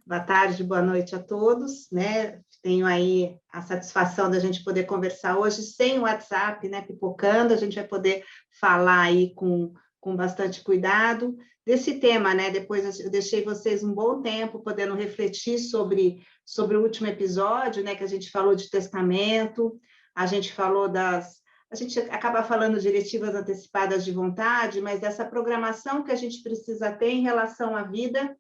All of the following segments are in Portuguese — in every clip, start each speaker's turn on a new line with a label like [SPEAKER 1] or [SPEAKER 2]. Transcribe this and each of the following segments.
[SPEAKER 1] Boa tarde, boa noite a todos, né? Tenho aí a satisfação da gente poder conversar hoje sem o WhatsApp, né? Pipocando, a gente vai poder falar aí com bastante cuidado desse tema, né? Depois eu deixei vocês um bom tempo podendo refletir sobre o último episódio, né? Que a gente falou de testamento, a gente falou a gente acaba falando diretivas antecipadas de vontade, mas dessa programação que a gente precisa ter em relação à vida,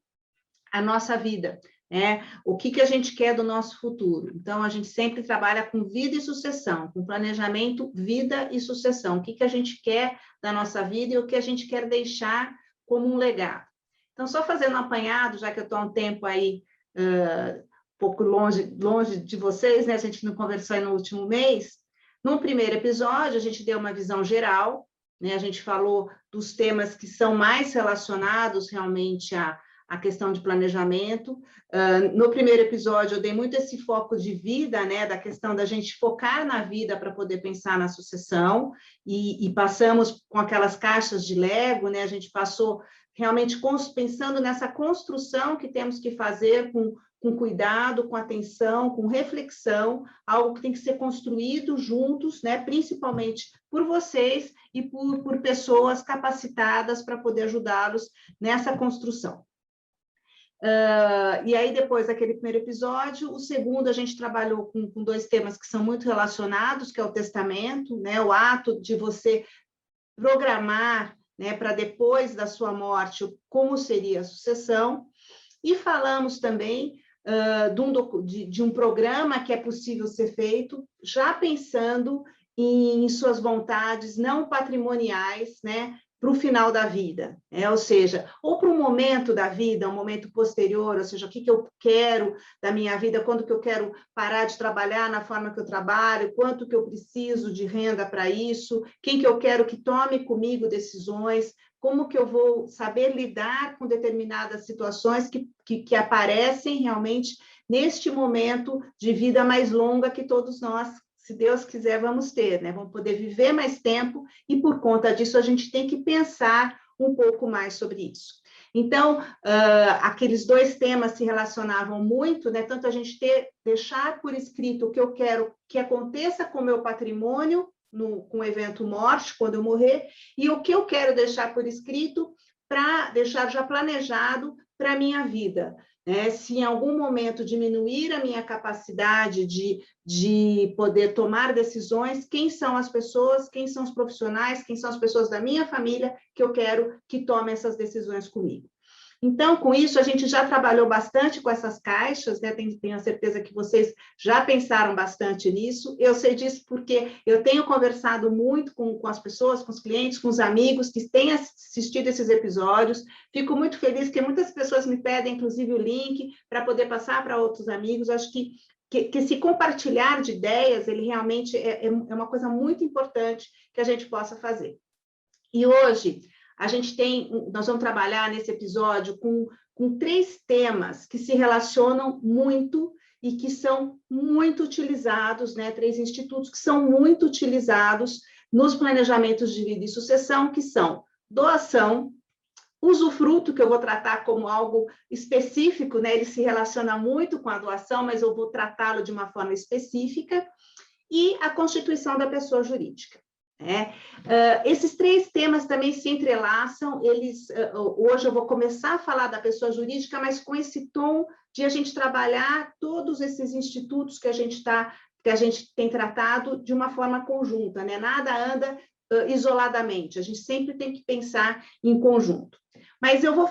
[SPEAKER 1] a nossa vida, né? O que a gente quer do nosso futuro. Então, a gente sempre trabalha com vida e sucessão, com planejamento, vida e sucessão. O que a gente quer da nossa vida e o que a gente quer deixar como um legado. Então, só fazendo um apanhado, já que eu estou há um tempo aí, um pouco longe de vocês, né? A gente não conversou aí no último mês. No primeiro episódio, a gente deu uma visão geral, né? A gente falou dos temas que são mais relacionados realmente a questão de planejamento. No primeiro episódio, eu dei muito esse foco de vida, né, da questão da gente focar na vida para poder pensar na sucessão, e passamos com aquelas caixas de Lego, né, a gente passou realmente pensando nessa construção que temos que fazer com cuidado, com atenção, com reflexão, algo que tem que ser construído juntos, né, principalmente por vocês e por pessoas capacitadas para poder ajudá-los nessa construção. E aí, depois daquele primeiro episódio, o segundo, a gente trabalhou com dois temas que são muito relacionados, que é o testamento, né, o ato de você programar, né, para depois da sua morte, como seria a sucessão, e falamos também de um programa que é possível ser feito, já pensando em suas vontades não patrimoniais, né, para o final da vida, né? Ou seja, ou para um momento da vida, um momento posterior, ou seja, o que eu quero da minha vida, quando que eu quero parar de trabalhar na forma que eu trabalho, quanto que eu preciso de renda para isso, quem que eu quero que tome comigo decisões, como que eu vou saber lidar com determinadas situações que aparecem realmente neste momento de vida mais longa que todos nós, se Deus quiser, vamos ter, né? Vamos poder viver mais tempo e, por conta disso, a gente tem que pensar um pouco mais sobre isso. Então, aqueles dois temas se relacionavam muito, né? Tanto a gente deixar por escrito o que eu quero que aconteça com o meu patrimônio, com o evento morte, quando eu morrer, e o que eu quero deixar por escrito para deixar já planejado para a minha vida. Né? Se em algum momento diminuir a minha capacidade de poder tomar decisões, quem são as pessoas, quem são os profissionais, quem são as pessoas da minha família que eu quero que tomem essas decisões comigo. Então, com isso, a gente já trabalhou bastante com essas caixas, né? Tenho a certeza que vocês já pensaram bastante nisso. Eu sei disso porque eu tenho conversado muito com as pessoas, com os clientes, com os amigos que têm assistido esses episódios. Fico muito feliz que muitas pessoas me pedem, inclusive, o link para poder passar para outros amigos. Acho que esse compartilhar de ideias, ele realmente é uma coisa muito importante que a gente possa fazer. E hoje, nós vamos trabalhar nesse episódio com três temas que se relacionam muito e que são muito utilizados, né? Três institutos que são muito utilizados nos planejamentos de vida e sucessão, que são doação, usufruto, que eu vou tratar como algo específico, né? Ele se relaciona muito com a doação, mas eu vou tratá-lo de uma forma específica, e a constituição da pessoa jurídica. Esses três temas também se entrelaçam. Hoje eu vou começar a falar da pessoa jurídica, mas com esse tom de a gente trabalhar todos esses institutos que a gente tem tratado de uma forma conjunta, né? Nada anda isoladamente, a gente sempre tem que pensar em conjunto. Mas eu vou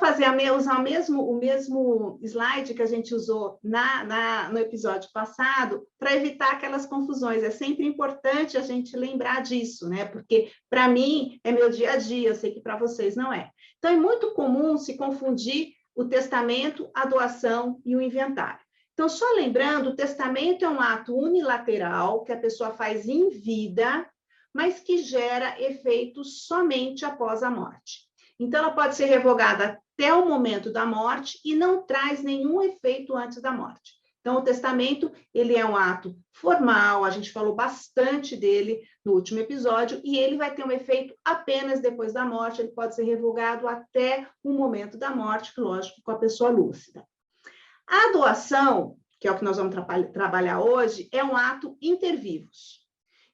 [SPEAKER 1] usar o mesmo slide que a gente usou no episódio passado para evitar aquelas confusões. É sempre importante a gente lembrar disso, né? Porque, para mim, é meu dia a dia, eu sei que para vocês não é. Então, é muito comum se confundir o testamento, a doação e o inventário. Então, só lembrando, o testamento é um ato unilateral que a pessoa faz em vida, mas que gera efeitos somente após a morte. Então, ela pode ser revogada até o momento da morte e não traz nenhum efeito antes da morte. Então, o testamento, ele é um ato formal, a gente falou bastante dele no último episódio, e ele vai ter um efeito apenas depois da morte, ele pode ser revogado até o momento da morte, lógico, com a pessoa lúcida. A doação, que é o que nós vamos trabalhar hoje, é um ato inter vivos.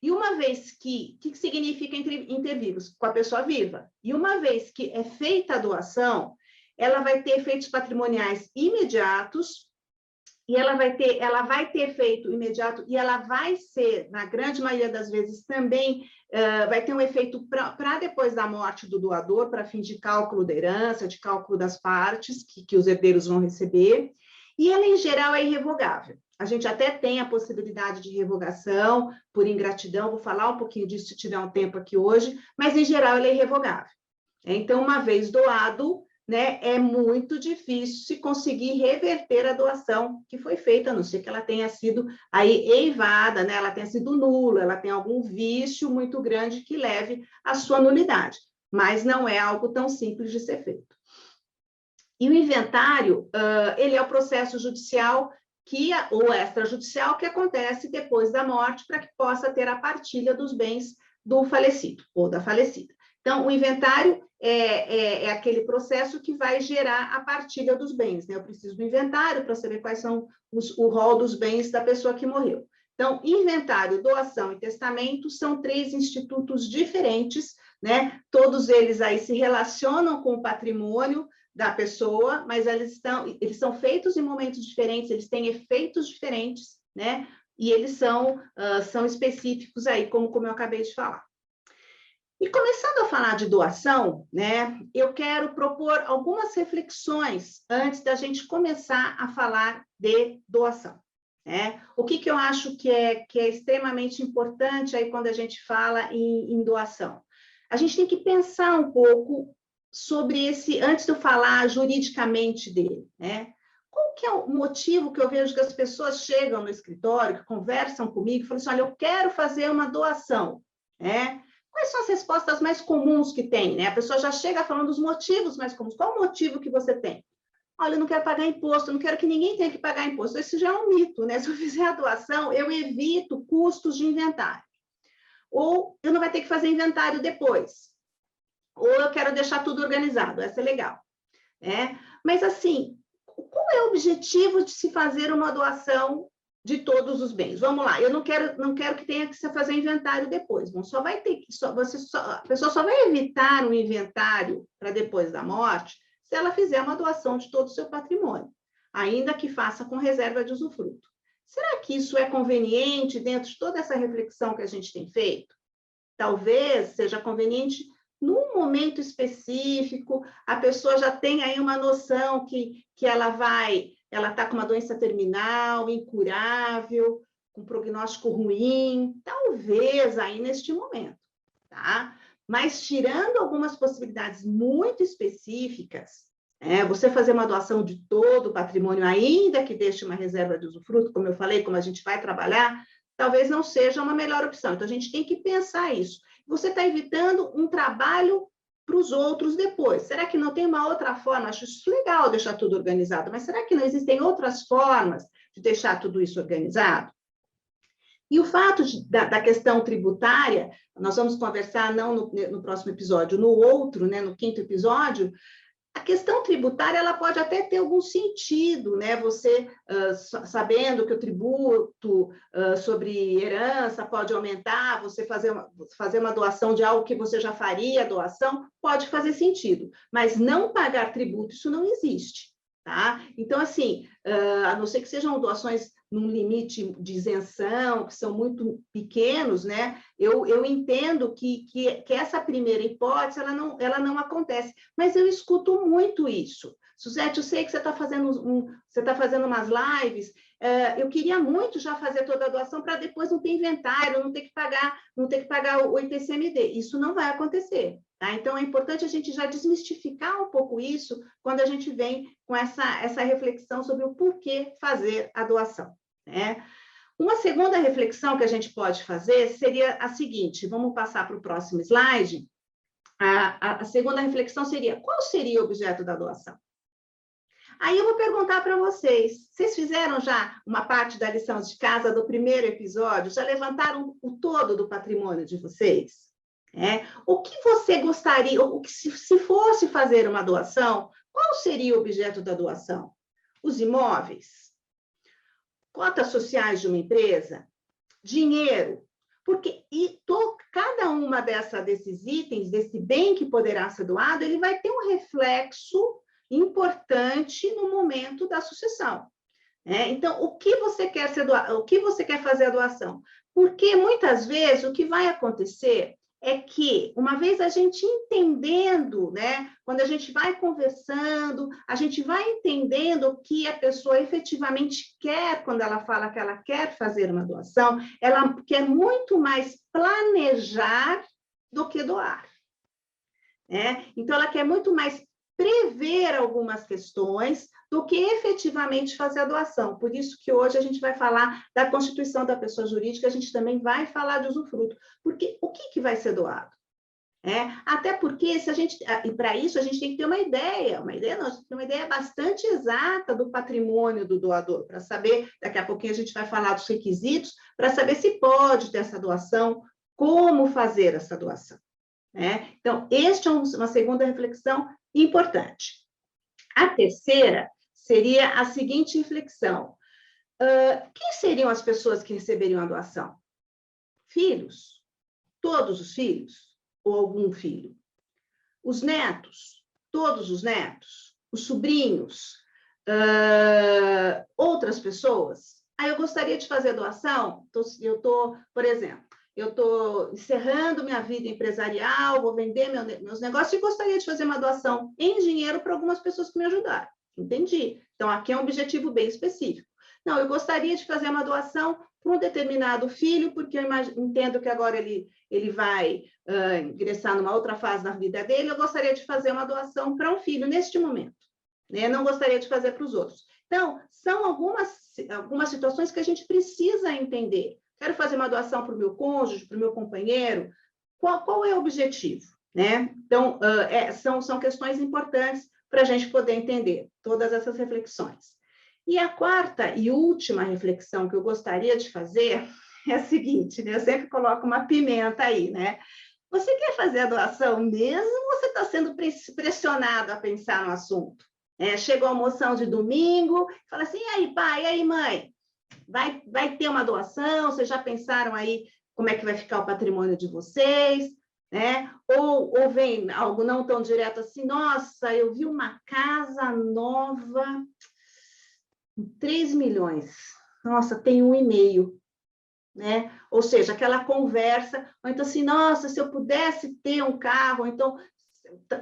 [SPEAKER 1] E uma vez que... O que significa inter vivos? Com a pessoa viva. E uma vez que é feita a doação, ela vai ter efeitos patrimoniais imediatos, e ela vai ter efeito imediato, e ela vai ser, na grande maioria das vezes, também vai ter um efeito para depois da morte do doador, para fim de cálculo da herança, de cálculo das partes que os herdeiros vão receber, e ela, em geral, é irrevogável. A gente até tem a possibilidade de revogação por ingratidão, vou falar um pouquinho disso se tiver um tempo aqui hoje, mas, em geral, ela é irrevogável. Então, uma vez doado, né, é muito difícil se conseguir reverter a doação que foi feita, a não ser que ela tenha sido aí eivada, né, ela tenha sido nula, ela tem algum vício muito grande que leve à sua nulidade, mas não é algo tão simples de ser feito. E o inventário, ele é o processo judicial ou extrajudicial que acontece depois da morte para que possa ter a partilha dos bens do falecido ou da falecida. Então, o inventário é aquele processo que vai gerar a partilha dos bens, né? Eu preciso do inventário para saber quais são o rol dos bens da pessoa que morreu. Então, inventário, doação e testamento são 3 institutos diferentes, né? Todos eles aí se relacionam com o patrimônio da pessoa, mas eles são feitos em momentos diferentes, eles têm efeitos diferentes, né? E eles são específicos aí, como eu acabei de falar. E começando a falar de doação, né, eu quero propor algumas reflexões antes da gente começar a falar de doação. Né? O que eu acho que é extremamente importante aí quando a gente fala em doação? A gente tem que pensar um pouco sobre antes de eu falar juridicamente dele, né? Qual que é o motivo que eu vejo que as pessoas chegam no escritório, que conversam comigo, e falam assim, olha, eu quero fazer uma doação, né? Quais são as respostas mais comuns que tem, né? A pessoa já chega falando dos motivos mais comuns. Qual o motivo que você tem? Olha, eu não quero pagar imposto, eu não quero que ninguém tenha que pagar imposto. Isso já é um mito, né? Se eu fizer a doação, eu evito custos de inventário. Ou eu não vou ter que fazer inventário depois. Ou eu quero deixar tudo organizado, essa é legal. Né? Mas, assim, qual é o objetivo de se fazer uma doação de todos os bens? Vamos lá, eu não quero que tenha que se fazer inventário depois. Bom, a pessoa só vai evitar um inventário para depois da morte se ela fizer uma doação de todo o seu patrimônio, ainda que faça com reserva de usufruto. Será que isso é conveniente dentro de toda essa reflexão que a gente tem feito? Talvez seja conveniente num momento específico, a pessoa já tem aí uma noção que ela está com uma doença terminal, incurável, com prognóstico ruim, talvez aí neste momento, tá? Mas tirando algumas possibilidades muito específicas, você fazer uma doação de todo o patrimônio, ainda que deixe uma reserva de usufruto, como eu falei, como a gente vai trabalhar, talvez não seja uma melhor opção. Então, a gente tem que pensar isso. Você está evitando um trabalho para os outros depois. Será que não tem uma outra forma? Acho isso legal deixar tudo organizado, mas será que não existem outras formas de deixar tudo isso organizado? E o fato da questão tributária, nós vamos conversar não no próximo episódio, no outro, né, no 5º episódio, a questão tributária ela pode até ter algum sentido, né? Você sabendo que o tributo sobre herança pode aumentar, você fazer uma doação de algo que você já faria, doação, pode fazer sentido, mas não pagar tributo, isso não existe. Tá? Então, assim, a não ser que sejam doações num limite de isenção, que são muito pequenos, né? Eu entendo que essa primeira hipótese, ela não acontece, mas eu escuto muito isso. Suzete, eu sei que você está fazendo umas lives, eu queria muito já fazer toda a doação para depois não ter inventário, não ter que pagar o ITCMD. Isso não vai acontecer. Tá? Então, é importante a gente já desmistificar um pouco isso quando a gente vem com essa reflexão sobre o porquê fazer a doação. Né? Uma segunda reflexão que a gente pode fazer seria a seguinte, vamos passar para o próximo slide. A segunda reflexão seria, qual seria o objeto da doação? Aí eu vou perguntar para vocês, vocês fizeram já uma parte da lição de casa do primeiro episódio? Já levantaram o todo do patrimônio de vocês? O que você gostaria, o que se fosse fazer uma doação, qual seria o objeto da doação? Os imóveis? Cotas sociais de uma empresa? Dinheiro? Porque cada uma desses itens, desse bem que poderá ser doado, ele vai ter um reflexo importante no momento da sucessão. Então, o que você quer fazer a doação? Porque muitas vezes o que vai acontecer é que, uma vez a gente entendendo, quando a gente vai conversando, a gente vai entendendo o que a pessoa efetivamente quer quando ela fala que ela quer fazer uma doação, ela quer muito mais planejar do que doar. Então, ela quer muito mais prever algumas questões do que efetivamente fazer a doação. Por isso que hoje a gente vai falar da constituição da pessoa jurídica, a gente também vai falar de usufruto. Porque o que vai ser doado? Até porque, e para isso, a gente tem que ter uma ideia bastante exata do patrimônio do doador, para saber, daqui a pouquinho a gente vai falar dos requisitos, para saber se pode ter essa doação, como fazer essa doação. Então, esta é uma segunda reflexão importante. A terceira seria a seguinte reflexão. Quem seriam as pessoas que receberiam a doação? Filhos? Todos os filhos? Ou algum filho? Os netos? Todos os netos? Os sobrinhos? Outras pessoas? Eu gostaria de fazer a doação, por exemplo, eu estou encerrando minha vida empresarial, vou vender meus negócios e gostaria de fazer uma doação em dinheiro para algumas pessoas que me ajudaram. Entendi. Então, aqui é um objetivo bem específico. Não, eu gostaria de fazer uma doação para um determinado filho, porque eu entendo que agora ele vai ingressar numa outra fase da vida dele, eu gostaria de fazer uma doação para um filho neste momento. Não gostaria de fazer para os outros. Então, são algumas situações que a gente precisa entender. Quero fazer uma doação para o meu cônjuge, para o meu companheiro. Qual é o objetivo? Então, são questões importantes para a gente poder entender todas essas reflexões. E a quarta e última reflexão que eu gostaria de fazer é a seguinte, eu sempre coloco uma pimenta aí, Você quer fazer a doação mesmo ou você está sendo pressionado a pensar no assunto? Chegou a moção de domingo, fala assim, e aí, pai, e aí, mãe? Vai ter uma doação? Vocês já pensaram aí como é que vai ficar o patrimônio de vocês? Ou vem algo não tão direto assim, nossa, eu vi uma casa nova, 3 milhões. Nossa, tem 1,5. Ou seja, aquela conversa, ou então assim, nossa, se eu pudesse ter um carro, então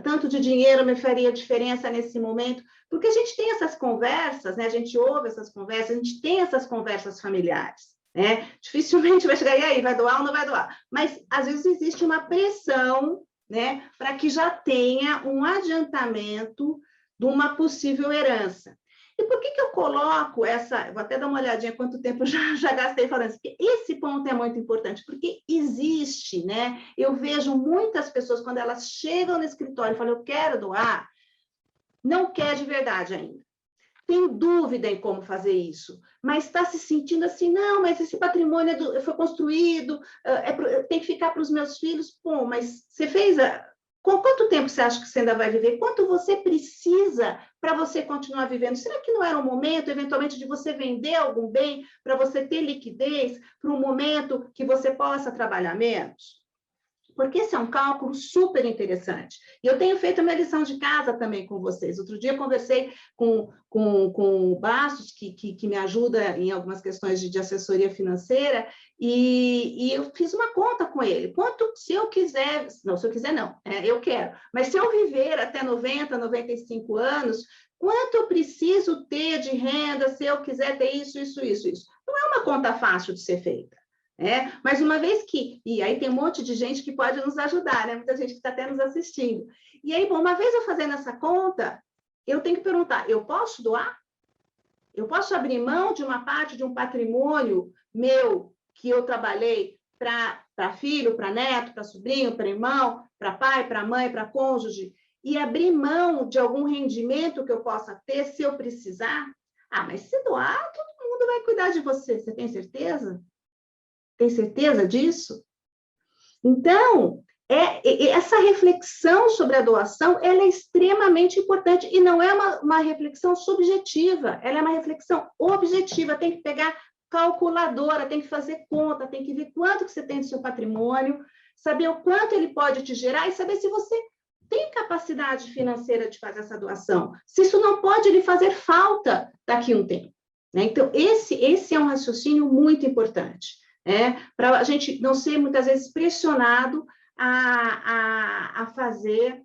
[SPEAKER 1] tanto de dinheiro me faria diferença nesse momento, porque a gente tem essas conversas, a gente ouve essas conversas, a gente tem essas conversas familiares, dificilmente vai chegar, e aí, vai doar ou não vai doar? Mas, às vezes, existe uma pressão, para que já tenha um adiantamento de uma possível herança. E por que eu coloco essa... Vou até dar uma olhadinha quanto tempo já gastei falando isso. Porque esse ponto é muito importante, porque existe, Eu vejo muitas pessoas, quando elas chegam no escritório e falam, eu quero doar, não quer de verdade ainda. Tem dúvida em como fazer isso, mas está se sentindo assim, não, mas esse patrimônio foi construído, tem que ficar para os meus filhos. Pô, mas você fez... Com quanto tempo você acha que você ainda vai viver? Quanto você precisa para você continuar vivendo? Será que não era um momento, eventualmente, de você vender algum bem para você ter liquidez para um momento que você possa trabalhar menos? Porque esse é um cálculo super interessante. E eu tenho feito a minha lição de casa também com vocês. Outro dia eu conversei com o Bastos, que me ajuda em algumas questões de assessoria financeira, e eu fiz uma conta com ele. Quanto, se eu quiser... Não, se eu quiser não, eu quero. Mas se eu viver até 90, 95 anos, quanto eu preciso ter de renda se eu quiser ter isso? Não é uma conta fácil de ser feita. Mas uma vez que... E aí tem um monte de gente que pode nos ajudar, muita gente que está até nos assistindo. E aí, uma vez eu fazendo essa conta, eu tenho que perguntar, eu posso doar? Eu posso abrir mão de uma parte de um patrimônio meu que eu trabalhei para filho, para neto, para sobrinho, para irmão, para pai, para mãe, para cônjuge, e abrir mão de algum rendimento que eu possa ter se eu precisar? Ah, mas se doar, todo mundo vai cuidar de você. Você tem certeza? Tem certeza disso? Então, essa reflexão sobre a doação, ela é extremamente importante e não é uma reflexão subjetiva, ela é uma reflexão objetiva. Tem que pegar calculadora, tem que fazer conta, tem que ver quanto que você tem do seu patrimônio, saber o quanto ele pode te gerar e saber se você tem capacidade financeira de fazer essa doação, se isso não pode lhe fazer falta daqui a um tempo. Né? Então, esse é um raciocínio muito importante, né? Para a gente não ser, muitas vezes, pressionado a fazer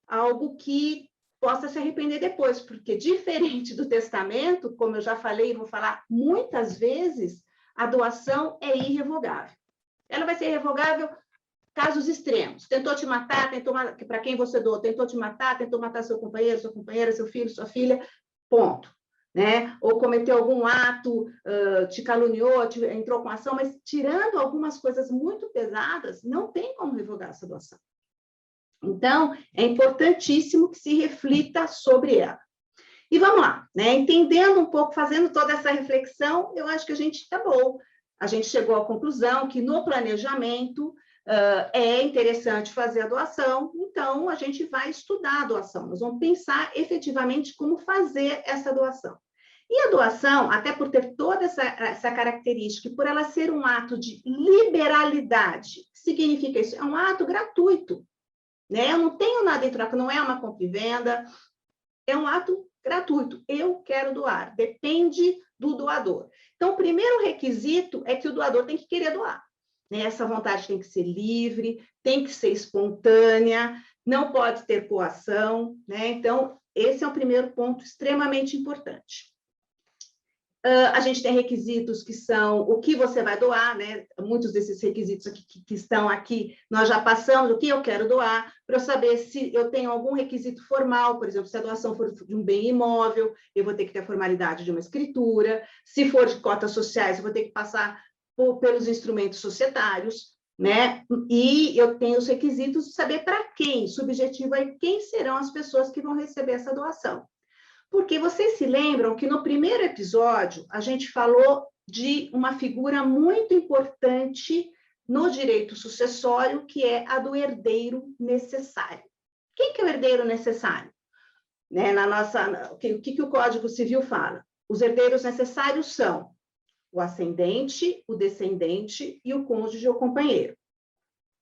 [SPEAKER 1] algo que possa se arrepender depois, porque, diferente do testamento, como eu já falei e vou falar muitas vezes, a doação é irrevogável. Ela vai ser irrevogável casos extremos. Tentou te matar, para quem você doou, tentou te matar, tentou matar seu companheiro, sua companheira, seu filho, sua filha, ponto. Né? Ou cometeu algum ato, te caluniou, entrou com ação, mas tirando algumas coisas muito pesadas, não tem como revogar essa doação. Então, é importantíssimo que se reflita sobre ela. E vamos lá, né? Entendendo um pouco, fazendo toda essa reflexão, eu acho que a gente está bom. A gente chegou à conclusão que no planejamento é interessante fazer a doação, então a gente vai estudar a doação, nós vamos pensar efetivamente como fazer essa doação. E a doação, até por ter toda essa característica, e por ela ser um ato de liberalidade, significa isso? É um ato gratuito, né? Eu não tenho nada em troca, não é uma compra e venda, é um ato gratuito. Eu quero doar, depende do doador. Então, o primeiro requisito é que o doador tem que querer doar. Né? Essa vontade tem que ser livre, tem que ser espontânea, não pode ter coação, né? Então, esse é o primeiro ponto extremamente importante. A gente tem requisitos que são o que você vai doar, né? Muitos desses requisitos aqui, que estão aqui, nós já passamos o que eu quero doar, para eu saber se eu tenho algum requisito formal, por exemplo, se a doação for de um bem imóvel, eu vou ter que ter a formalidade de uma escritura, se for de cotas sociais, eu vou ter que passar pelos instrumentos societários, né? E eu tenho os requisitos de saber para quem, subjetivo aí, quem serão as pessoas que vão receber essa doação. Porque vocês se lembram que no primeiro episódio a gente falou de uma figura muito importante no direito sucessório, que é a do herdeiro necessário. Quem que é o herdeiro necessário? Né, o que o Código Civil fala? Os herdeiros necessários são o ascendente, o descendente e o cônjuge ou companheiro.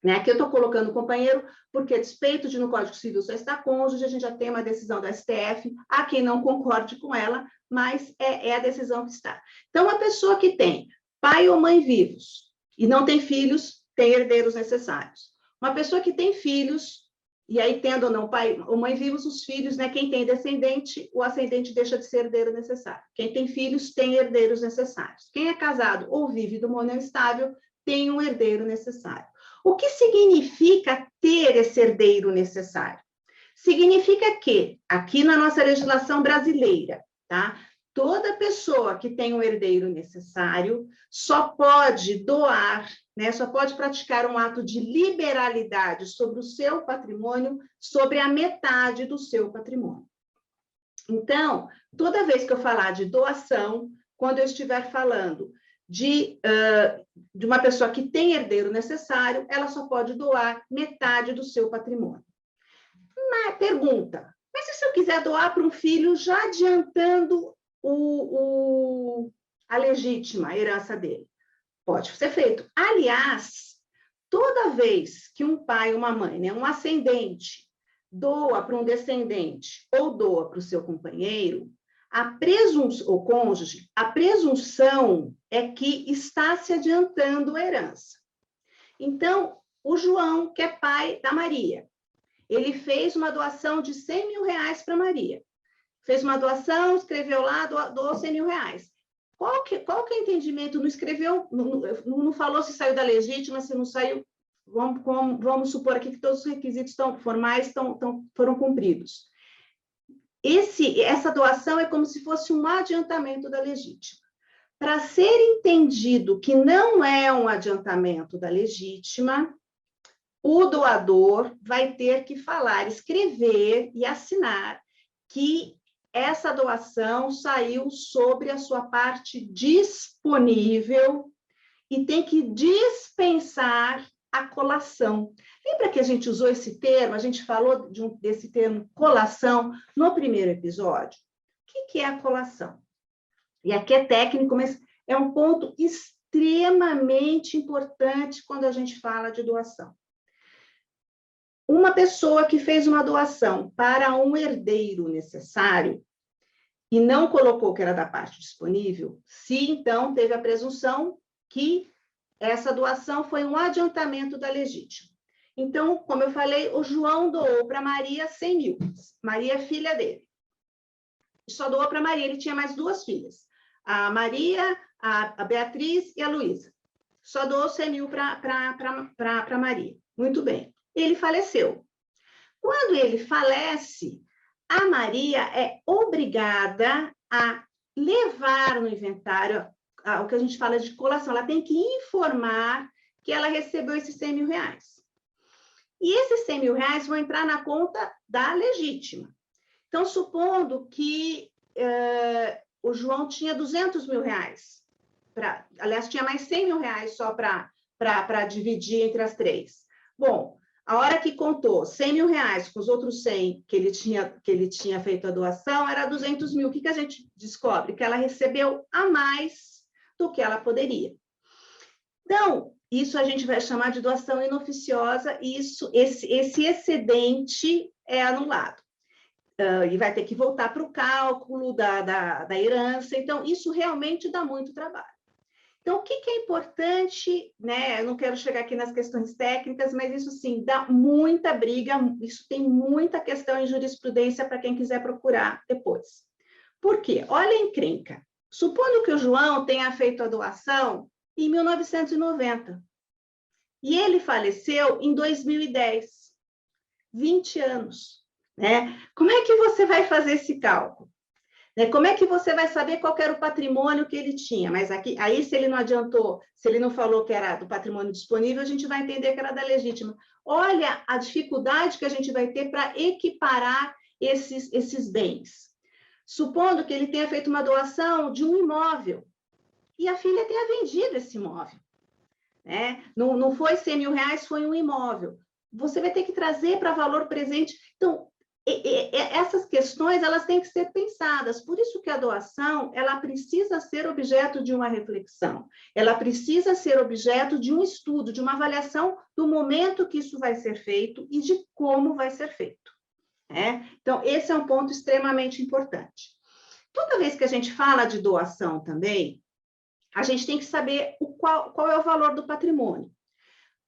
[SPEAKER 1] Né? Aqui eu estou colocando companheiro, porque a despeito de no Código Civil só está cônjuge, a gente já tem uma decisão da STF, há quem não concorde com ela, mas é a decisão que está. Então, a pessoa que tem pai ou mãe vivos e não tem filhos, tem herdeiros necessários. Uma pessoa que tem filhos, e aí tendo ou não pai ou mãe vivos, os filhos, né? Quem tem descendente, o ascendente deixa de ser herdeiro necessário. Quem tem filhos, tem herdeiros necessários. Quem é casado ou vive do mono estável, tem um herdeiro necessário. O que significa ter esse herdeiro necessário? Significa que, aqui na nossa legislação brasileira, tá? Toda pessoa que tem um herdeiro necessário só pode doar, né? Só pode praticar um ato de liberalidade sobre o seu patrimônio, sobre a metade do seu patrimônio. Então, toda vez que eu falar de doação, quando eu estiver falando de uma pessoa que tem herdeiro necessário, ela só pode doar metade do seu patrimônio. Mas pergunta, mas se eu quiser doar para um filho já adiantando a legítima a herança dele? Pode ser feito. Aliás, toda vez que um pai ou uma mãe, né, um ascendente, doa para um descendente ou doa para o seu companheiro, ou cônjuge, a presunção é que está se adiantando a herança. Então, o João, que é pai da Maria, ele fez uma doação de 100 mil reais para Maria. Fez uma doação, escreveu lá, doou 100 mil reais. Qual que é o entendimento? Não escreveu, não falou se saiu da legítima, se não saiu. Vamos supor aqui que todos os requisitos formais foram cumpridos. Essa doação é como se fosse um adiantamento da legítima. Para ser entendido que não é um adiantamento da legítima, o doador vai ter que falar, escrever e assinar que essa doação saiu sobre a sua parte disponível e tem que dispensar a colação. Lembra que a gente usou esse termo, a gente falou desse termo colação no primeiro episódio? O que é a colação? E aqui é técnico, mas é um ponto extremamente importante quando a gente fala de doação. Uma pessoa que fez uma doação para um herdeiro necessário e não colocou que era da parte disponível, se então teve a presunção que essa doação foi um adiantamento da legítima. Então, como eu falei, o João doou para Maria 100 mil. Maria é filha dele. Só doou para Maria, ele tinha mais 2 filhas. A Maria, a Beatriz e a Luísa. Só doou 100 mil para Maria. Muito bem. Ele faleceu. Quando ele falece, a Maria é obrigada a levar no inventário o que a gente fala de colação. Ela tem que informar que ela recebeu esses 100 mil reais. E esses 100 mil reais vão entrar na conta da legítima. Então, supondo que o João tinha 200 mil reais, aliás, tinha mais 100 mil reais só para dividir entre as 3. Bom, a hora que contou 100 mil reais com os outros 100 que ele tinha feito a doação, era 200 mil. O que a gente descobre? Que ela recebeu a mais do que ela poderia. Então, isso a gente vai chamar de doação inoficiosa, e esse excedente é anulado. E vai ter que voltar para o cálculo da herança. Então, isso realmente dá muito trabalho. Então, o que é importante, né? Eu não quero chegar aqui nas questões técnicas, mas isso sim, dá muita briga, isso tem muita questão em jurisprudência para quem quiser procurar depois. Por quê? Olha a encrenca. Supondo que o João tenha feito a doação em 1990 e ele faleceu em 2010, 20 anos, né? Como é que você vai fazer esse cálculo? Como é que você vai saber qual era o patrimônio que ele tinha? Mas aqui, aí, se ele não adiantou, se ele não falou que era do patrimônio disponível, a gente vai entender que era da legítima. Olha a dificuldade que a gente vai ter para equiparar esses bens. Supondo que ele tenha feito uma doação de um imóvel e a filha tenha vendido esse imóvel. Né? Não foi 100 mil reais, foi um imóvel. Você vai ter que trazer para valor presente. Então, essas questões, elas têm que ser pensadas. Por isso que a doação, ela precisa ser objeto de uma reflexão. Ela precisa ser objeto de um estudo, de uma avaliação do momento que isso vai ser feito e de como vai ser feito. Né? Então, esse é um ponto extremamente importante. Toda vez que a gente fala de doação também, a gente tem que saber qual é o valor do patrimônio.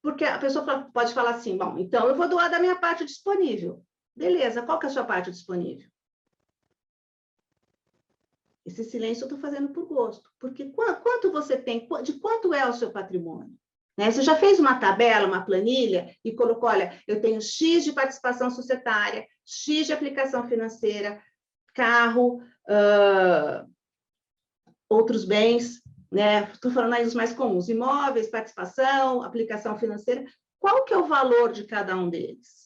[SPEAKER 1] Porque a pessoa pode falar assim, bom, então eu vou doar da minha parte disponível. Beleza, qual que é a sua parte disponível? Esse silêncio eu estou fazendo por gosto. Porque quanto você tem, de quanto é o seu patrimônio? Né? Você já fez uma tabela, uma planilha e colocou, olha, eu tenho X de participação societária, X de aplicação financeira, carro, outros bens, né? Estou falando aí dos mais comuns, imóveis, participação, aplicação financeira. Qual que é o valor de cada um deles?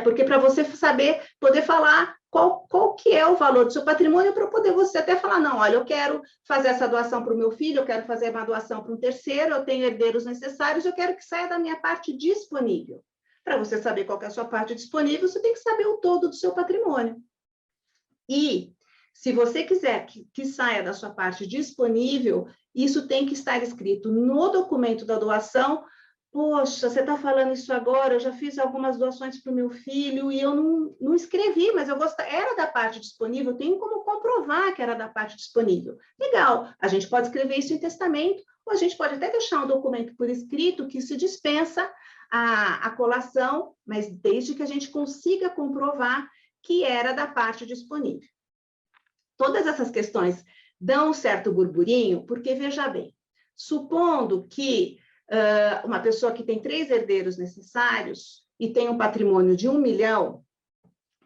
[SPEAKER 1] Porque para você saber, poder falar qual que é o valor do seu patrimônio, para poder você até falar, não, olha, eu quero fazer essa doação para o meu filho, eu quero fazer uma doação para um terceiro, eu tenho herdeiros necessários, eu quero que saia da minha parte disponível. Para você saber qual que é a sua parte disponível, você tem que saber o todo do seu patrimônio. E se você quiser que saia da sua parte disponível, isso tem que estar escrito no documento da doação. Poxa, você está falando isso agora, eu já fiz algumas doações para o meu filho e eu não escrevi, mas eu era da parte disponível, tenho como comprovar que era da parte disponível. Legal, a gente pode escrever isso em testamento, ou a gente pode até deixar um documento por escrito que se dispensa a colação, mas desde que a gente consiga comprovar que era da parte disponível. Todas essas questões dão um certo burburinho, porque, veja bem, supondo que uma pessoa que tem 3 herdeiros necessários e tem um patrimônio de 1 milhão,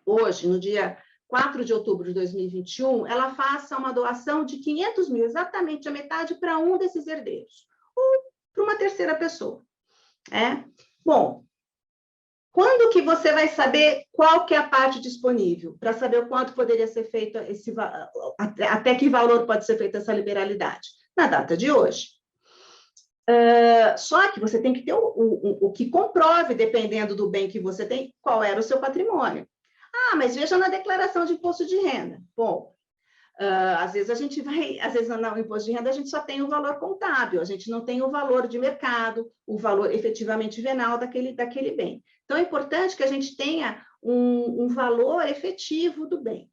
[SPEAKER 1] hoje, no dia 4 de outubro de 2021, ela faça uma doação de 500 mil, exatamente a metade, para um desses herdeiros, ou para uma terceira pessoa. Bom, Quando que você vai saber qual que é a parte disponível? Para saber o quanto poderia ser feito, até que valor pode ser feita essa liberalidade? Na data de hoje. Só que você tem que ter o que comprove, dependendo do bem que você tem, qual era o seu patrimônio. Ah, mas veja na declaração de imposto de renda. Bom, às vezes a gente vai, às vezes no imposto de renda a gente só tem o valor contábil, a gente não tem o valor de mercado, o valor efetivamente venal daquele bem. Então, é importante que a gente tenha um valor efetivo do bem.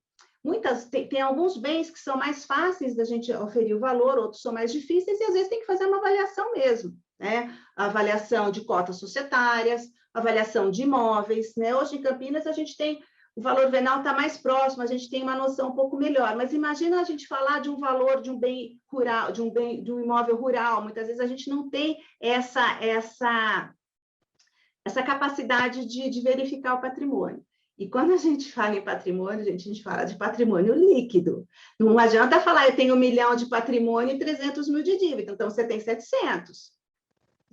[SPEAKER 1] Tem alguns bens que são mais fáceis da gente oferir o valor, outros são mais difíceis, e às vezes tem que fazer uma avaliação mesmo, né? Avaliação de cotas societárias, avaliação de imóveis, né? Hoje em Campinas a gente tem o valor venal está mais próximo, a gente tem uma noção um pouco melhor, mas imagina a gente falar de um valor de um bem rural, de um imóvel rural, muitas vezes a gente não tem essa capacidade de verificar o patrimônio. E quando a gente fala em patrimônio, a gente fala de patrimônio líquido. Não adianta falar, eu tenho 1 milhão de patrimônio e 300 mil de dívida, então você tem 700.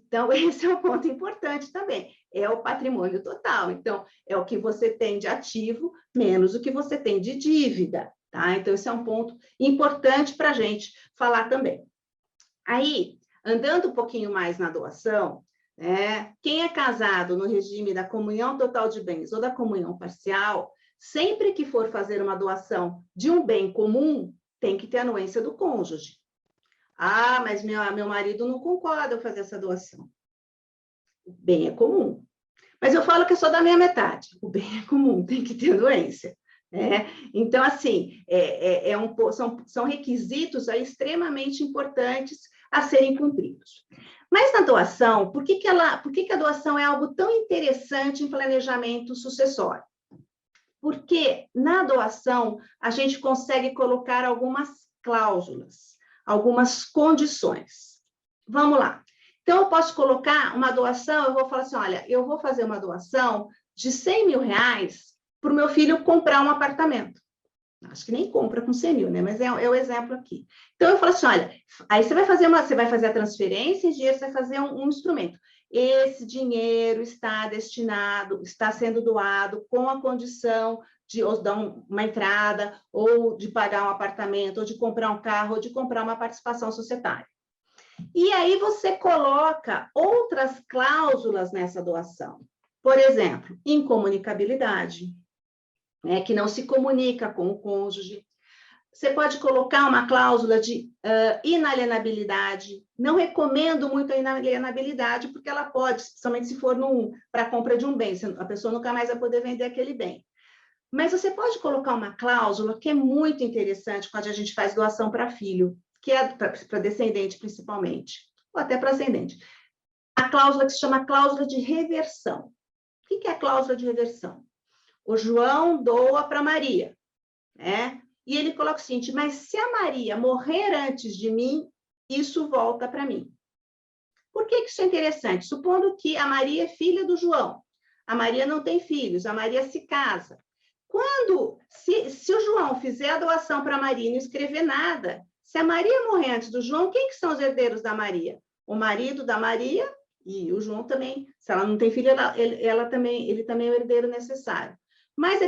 [SPEAKER 1] Então, esse é um ponto importante também, é o patrimônio total. Então, é o que você tem de ativo menos o que você tem de dívida, tá? Então, esse é um ponto importante para a gente falar também. Aí, andando um pouquinho mais na doação, quem é casado no regime da comunhão total de bens ou da comunhão parcial, sempre que for fazer uma doação de um bem comum, tem que ter anuência do cônjuge. Ah, mas meu marido não concorda eu fazer essa doação. O bem é comum. Mas eu falo que é só da minha metade. O bem é comum, tem que ter anuência. Então, assim, são requisitos aí extremamente importantes a serem cumpridos. Mas na doação, por que a doação é algo tão interessante em planejamento sucessório? Porque na doação a gente consegue colocar algumas cláusulas, algumas condições. Vamos lá. Então, eu posso colocar uma doação, eu vou falar assim, olha, eu vou fazer uma doação de 100 mil reais para o meu filho comprar um apartamento. Acho que nem compra com 100 mil, né? Mas é o exemplo aqui. Então, eu falo assim, olha, aí você vai fazer a transferência e dinheiro, você vai fazer um instrumento. Esse dinheiro está sendo doado com a condição de ou dar uma entrada, ou de pagar um apartamento, ou de comprar um carro, ou de comprar uma participação societária. E aí você coloca outras cláusulas nessa doação. Por exemplo, incomunicabilidade, que não se comunica com o cônjuge. Você pode colocar uma cláusula de inalienabilidade. Não recomendo muito a inalienabilidade, porque ela pode, principalmente se for para a compra de um bem, a pessoa nunca mais vai poder vender aquele bem. Mas você pode colocar uma cláusula que é muito interessante quando a gente faz doação para filho, que é para descendente principalmente, ou até para ascendente. A cláusula que se chama cláusula de reversão. O que é a cláusula de reversão? O João doa para Maria, E ele coloca o seguinte, mas se a Maria morrer antes de mim, isso volta para mim. Por que isso é interessante? Supondo que a Maria é filha do João, a Maria não tem filhos, a Maria se casa. Se o João fizer a doação para a Maria e não escrever nada, se a Maria morrer antes do João, quem que são os herdeiros da Maria? O marido da Maria e o João também. Se ela não tem filho, ele também é o herdeiro necessário. Mas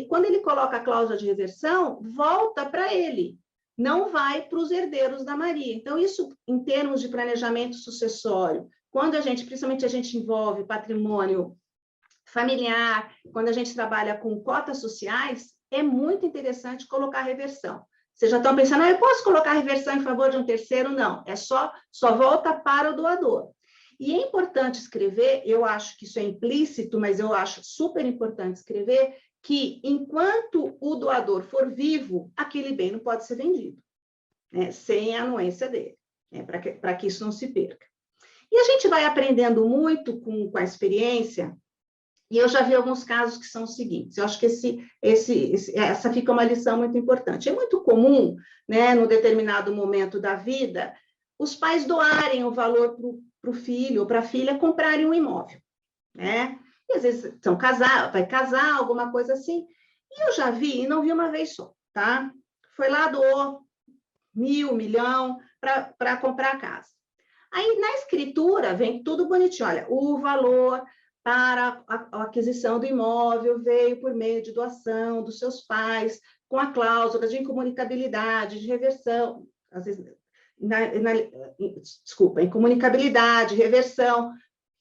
[SPEAKER 1] quando ele coloca a cláusula de reversão, volta para ele, não vai para os herdeiros da Maria. Então, isso, em termos de planejamento sucessório, principalmente a gente envolve patrimônio familiar, quando a gente trabalha com cotas sociais, é muito interessante colocar reversão. Vocês já estão pensando, eu posso colocar reversão em favor de um terceiro? Não, só volta para o doador. E é importante escrever, eu acho que isso é implícito, mas eu acho super importante escrever que, enquanto o doador for vivo, aquele bem não pode ser vendido, sem a anuência dele, para que isso não se perca. E a gente vai aprendendo muito com a experiência, e eu já vi alguns casos que são os seguintes. Eu acho que essa fica uma lição muito importante. É muito comum, no determinado momento da vida, os pais doarem o valor para o filho ou para a filha comprarem um imóvel, E às vezes vai casar, alguma coisa assim. E eu já vi, e não vi uma vez só, tá? Foi lá, doou 1.000, 1 milhão para comprar a casa. Aí, na escritura, vem tudo bonitinho. Olha, o valor para a aquisição do imóvel veio por meio de doação dos seus pais, com a cláusula de incomunicabilidade, de reversão, às vezes, desculpa, incomunicabilidade, reversão,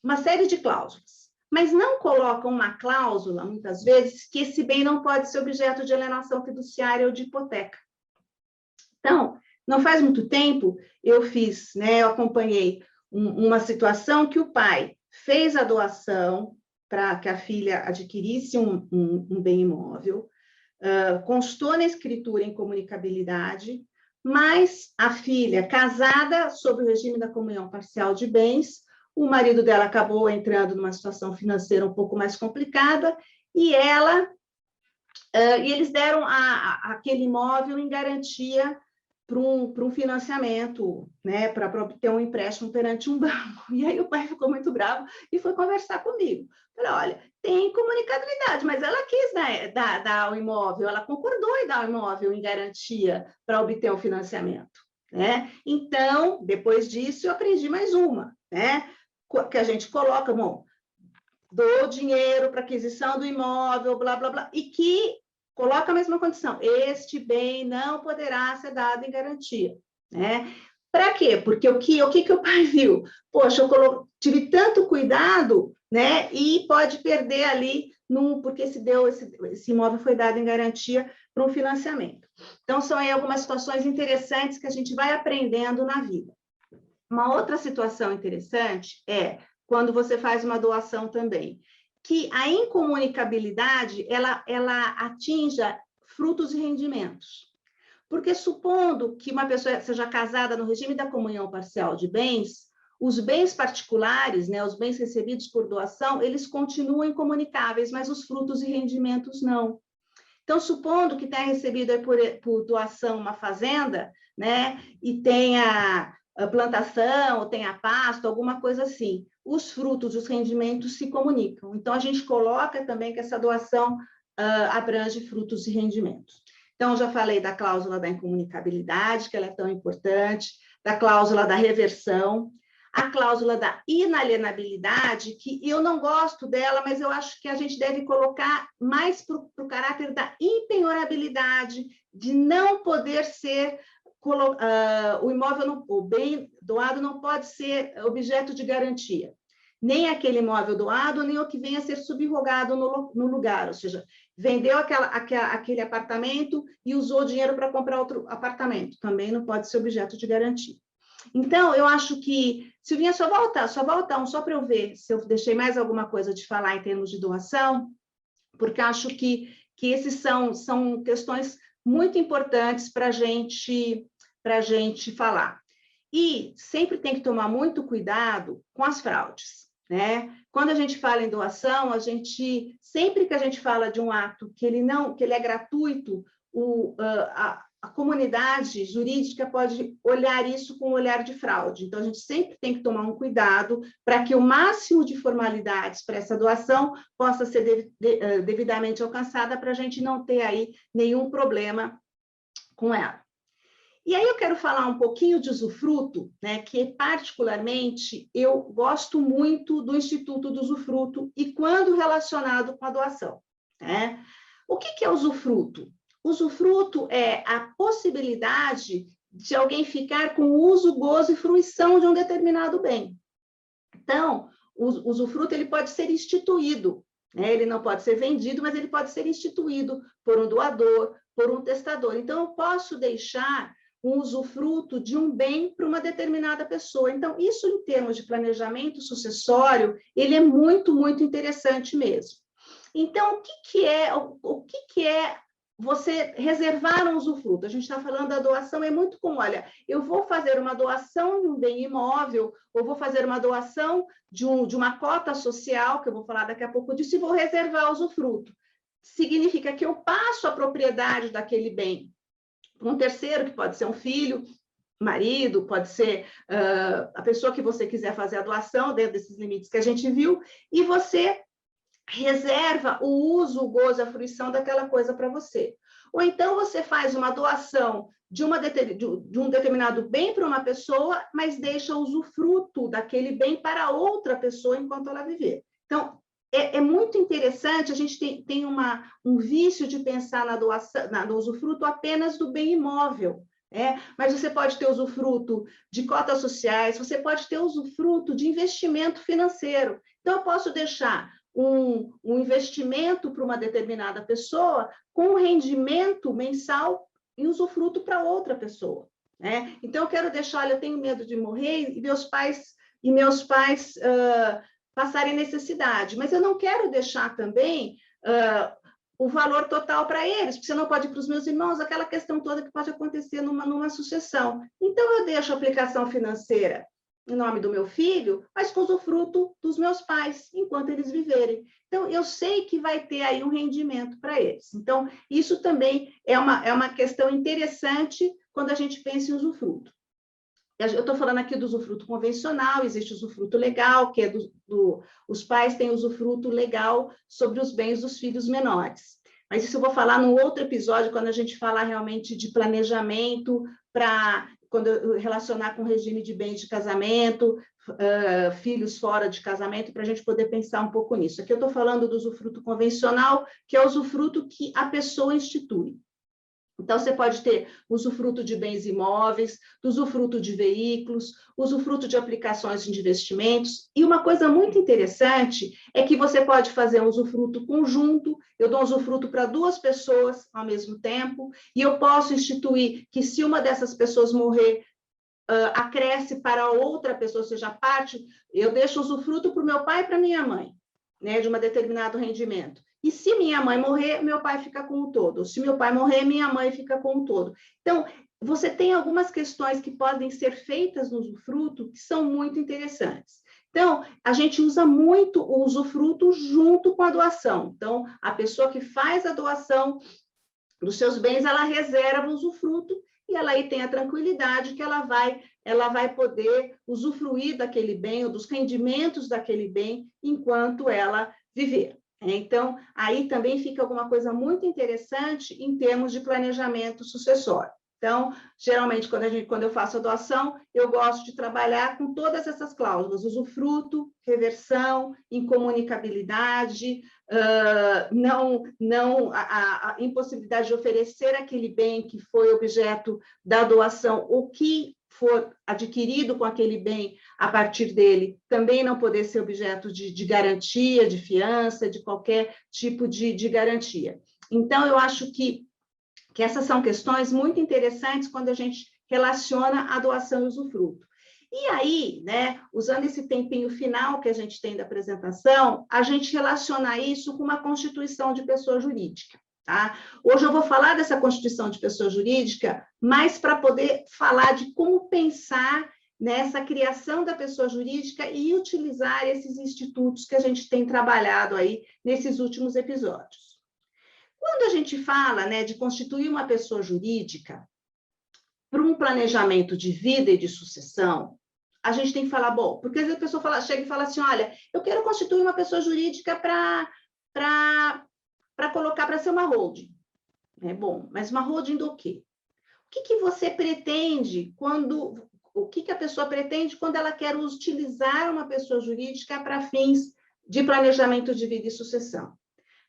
[SPEAKER 1] uma série de cláusulas. Mas não colocam uma cláusula, muitas vezes, que esse bem não pode ser objeto de alienação fiduciária ou de hipoteca. Então, não faz muito tempo, eu acompanhei uma situação que o pai fez a doação para que a filha adquirisse um bem imóvel, constou na escritura em comunicabilidade, mas a filha, casada sob o regime da comunhão parcial de bens, o marido dela acabou entrando numa situação financeira um pouco mais complicada, e eles deram aquele imóvel em garantia para um financiamento, né, para obter um empréstimo perante um banco. E aí o pai ficou muito bravo e foi conversar comigo. Falei, olha, tem comunicabilidade, mas ela quis dar o imóvel, ela concordou em dar o imóvel em garantia para obter um financiamento, né? Então, depois disso, eu aprendi mais uma, né? Que a gente coloca, bom, dou dinheiro para aquisição do imóvel, blá, blá, blá, e que coloca a mesma condição, este bem não poderá ser dado em garantia, né? Para quê? Porque o que o pai viu? Poxa, eu tive tanto cuidado, né? E pode perder ali, porque esse imóvel foi dado em garantia para um financiamento. Então, são aí algumas situações interessantes que a gente vai aprendendo na vida. Uma outra situação interessante é quando você faz uma doação também, que a incomunicabilidade, ela atinja frutos e rendimentos. Porque supondo que uma pessoa seja casada no regime da comunhão parcial de bens, os bens particulares, né, os bens recebidos por doação, eles continuam incomunicáveis, mas os frutos e rendimentos não. Então, supondo que tenha recebido por doação uma fazenda, né, e tenha plantação, ou tenha pasto, alguma coisa assim, os frutos, os rendimentos se comunicam. Então, a gente coloca também que essa doação abrange frutos e rendimentos. Então, já falei da cláusula da incomunicabilidade, que ela é tão importante, da cláusula da reversão, a cláusula da inalienabilidade, que eu não gosto dela, mas eu acho que a gente deve colocar mais para o caráter da impenhorabilidade, de não poder ser o imóvel, o bem doado não pode ser objeto de garantia. Nem aquele imóvel doado, nem o que venha a ser subrogado no lugar, ou seja, vendeu aquele apartamento e usou dinheiro para comprar outro apartamento, também não pode ser objeto de garantia. Então, eu acho que, Silvinha, só para eu ver se eu deixei mais alguma coisa de falar em termos de doação, porque acho que esses são questões muito importantes para a gente falar. E sempre tem que tomar muito cuidado com as fraudes, né? Quando a gente fala em doação, sempre que a gente fala de um ato que ele é gratuito, a comunidade jurídica pode olhar isso com um olhar de fraude. Então, a gente sempre tem que tomar um cuidado para que o máximo de formalidades para essa doação possa ser devidamente alcançada, para a gente não ter aí nenhum problema com ela. E aí eu quero falar um pouquinho de usufruto, né, que particularmente eu gosto muito do Instituto do Usufruto e quando relacionado com a doação, né? O que é usufruto? Usufruto é a possibilidade de alguém ficar com uso, gozo e fruição de um determinado bem. Então, o usufruto ele pode ser instituído, né? Ele não pode ser vendido, mas ele pode ser instituído por um doador, por um testador. Então, eu posso deixar um usufruto de um bem para uma determinada pessoa. Então, isso em termos de planejamento sucessório, ele é muito, muito interessante mesmo. Então, o que é você reservar um usufruto? A gente está falando da doação, é muito comum. Olha, eu vou fazer uma doação de um bem imóvel, ou vou fazer uma doação de uma cota social, que eu vou falar daqui a pouco disso, e vou reservar o usufruto. Significa que eu passo a propriedade daquele bem para um terceiro, que pode ser um filho, marido, pode ser a pessoa que você quiser fazer a doação, dentro desses limites que a gente viu, e você reserva o uso, o gozo, a fruição daquela coisa para você. Ou então você faz uma doação de um determinado bem para uma pessoa, mas deixa o usufruto daquele bem para outra pessoa enquanto ela viver. Então, é muito interessante, a gente tem um vício de pensar na doação, no usufruto apenas do bem imóvel, mas você pode ter usufruto de cotas sociais, você pode ter usufruto de investimento financeiro. Então, eu posso deixar um investimento para uma determinada pessoa com um rendimento mensal e usufruto para outra pessoa. Então, eu quero deixar, olha, eu tenho medo de morrer e meus pais passarem necessidade, mas eu não quero deixar também o valor total para eles, porque você não pode ir para os meus irmãos, aquela questão toda que pode acontecer numa sucessão. Então, eu deixo a aplicação financeira em nome do meu filho, mas com usufruto dos meus pais, enquanto eles viverem. Então, eu sei que vai ter aí um rendimento para eles. Então, isso também é uma questão interessante quando a gente pensa em usufruto. Eu estou falando aqui do usufruto convencional, existe o usufruto legal, que é os pais têm usufruto legal sobre os bens dos filhos menores. Mas isso eu vou falar num outro episódio, quando a gente falar realmente de planejamento, quando eu relacionar com o regime de bens de casamento, filhos fora de casamento, para a gente poder pensar um pouco nisso. Aqui eu estou falando do usufruto convencional, que é o usufruto que a pessoa institui. Então, você pode ter usufruto de bens imóveis, usufruto de veículos, usufruto de aplicações de investimentos. E uma coisa muito interessante é que você pode fazer um usufruto conjunto, eu dou um usufruto para 2 pessoas ao mesmo tempo, e eu posso instituir que, se uma dessas pessoas morrer, acresce para outra pessoa, ou seja, parte, eu deixo usufruto para o meu pai e para minha mãe, de um determinado rendimento. E se minha mãe morrer, meu pai fica com o todo. Se meu pai morrer, minha mãe fica com o todo. Então, você tem algumas questões que podem ser feitas no usufruto que são muito interessantes. Então, a gente usa muito o usufruto junto com a doação. Então, a pessoa que faz a doação dos seus bens, ela reserva o usufruto e ela aí tem a tranquilidade que ela vai poder usufruir daquele bem ou dos rendimentos daquele bem enquanto ela viver. Então, aí também fica alguma coisa muito interessante em termos de planejamento sucessório. Então, geralmente, quando eu faço a doação, eu gosto de trabalhar com todas essas cláusulas: usufruto, reversão, incomunicabilidade, a impossibilidade de oferecer aquele bem que foi objeto da doação, o que for adquirido com aquele bem a partir dele, também não poder ser objeto de garantia, de fiança, de qualquer tipo de garantia. Então, eu acho que essas são questões muito interessantes quando a gente relaciona a doação e o usufruto. E aí, usando esse tempinho final que a gente tem da apresentação, a gente relaciona isso com uma constituição de pessoa jurídica. Tá? Hoje eu vou falar dessa constituição de pessoa jurídica, mas para poder falar de como pensar nessa criação da pessoa jurídica e utilizar esses institutos que a gente tem trabalhado aí nesses últimos episódios. Quando a gente fala de constituir uma pessoa jurídica para um planejamento de vida e de sucessão, a gente tem que falar, bom, porque às vezes a pessoa chega e fala assim, olha, eu quero constituir uma pessoa jurídica para colocar para ser uma holding. Bom, mas uma holding do quê? O que você pretende o que a pessoa pretende quando ela quer utilizar uma pessoa jurídica para fins de planejamento de vida e sucessão?